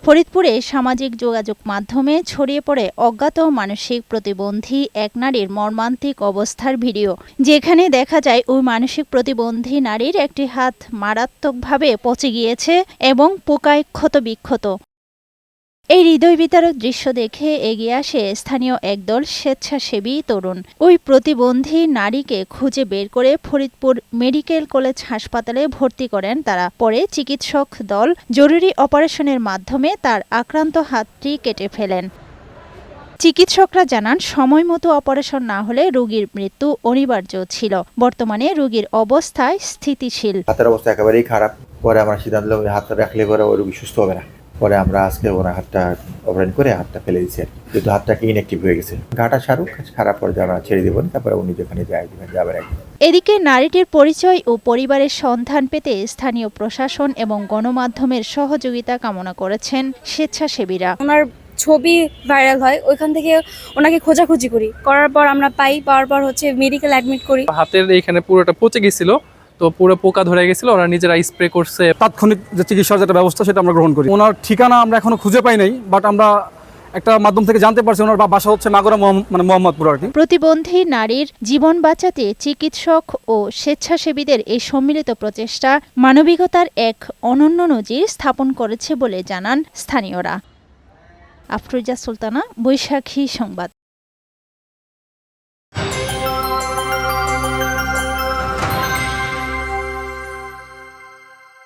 ফরিদপুরে সামাজিক যোগাযোগ মাধ্যমে ছড়িয়ে পড়ে অজ্ঞাত মানসিক প্রতিবন্ধী এক নারীর মর্মান্তিক অবস্থার ভিডিও, যেখানে দেখা যায় ওই মানসিক প্রতিবন্ধী নারীর একটি হাত মারাত্মকভাবে পচে গিয়েছে এবং পোকায় ক্ষতবিক্ষত। এই হৃদয় বিতারক দৃশ্য দেখে এগিয়ে আসে স্থানীয় একদল স্বেচ্ছাসেবী তরুণ। ওই প্রতিবন্ধী নারীকে খুঁজে বের করে ফরিদপুর মেডিকেল কলেজ হাসপাতালে ভর্তি করেন তারা। পরে চিকিৎসক দল জরুরি অপারেশনের মাধ্যমে তার আক্রান্ত হাতটি কেটে ফেলেন। চিকিৎসকরা জানান, সময়মতো অপারেশন না হলে রোগীর মৃত্যু অনিবার্য ছিল। বর্তমানে রোগীর অবস্থা স্থিতিশীল। হাতের অবস্থা একেবারেই খারাপ। পরে আমরা সিদ্ধান্ত নিলাম হাতটা রাখলে পরে ওই রোগী সুস্থ হবে না। পরে আমরা আজকে ওনার হাতটা অপারেশন করে হাতটা ফেলে দিচ্ছি, যেহেতু হাতটাকে ইনঅ্যাক্টিভ হয়ে গেছে। ঘাটা সারুক, খারাপ পরে আমরা ছেড়ে দেবো, তারপরে উনি যেখানে যাবেন। এদিকে নারীটির পরিচয় ও পরিবারের সন্ধান পেতে স্থানীয় প্রশাসন এবং গণমাধ্যমের সহযোগিতা কামনা করেছেন স্বেচ্ছাসেবীরা। ওনার ছবি ভাইরাল হয়, ওইখান থেকে ওনাকে খোঁজাখুঁজি করার পর আমরা পাওয়ার পর মেডিকেল অ্যাডমিট করি। হাতের এইখানে পুরোটা পচে গেছিল, তো পুরো পোকা ধরে গেছিল, ওরা নিজেরা স্প্রে করছে। তাৎক্ষণিক যে চিকিৎসার যেটা ব্যবস্থা সেটা আমরা গ্রহণ করি। ওনার ঠিকানা আমরা এখনো খুঁজে পাই নাই, বাট আমরা একটা মাধ্যম থেকে জানতে পারছি ওনার বাসা হচ্ছে মাগুরা মোহাম্মদপুর আর কি। প্রতিবন্ধী নারীর জীবন বাঁচাতে চিকিৎসক ও স্বেচ্ছাসেবীদের এই সম্মিলিত প্রচেষ্টা মানবিকতার এক অনন্য নজির স্থাপন করেছে বলে জানান স্থানীয়রা। আফরোজা সুলতানা, বৈশাখী সংবাদ।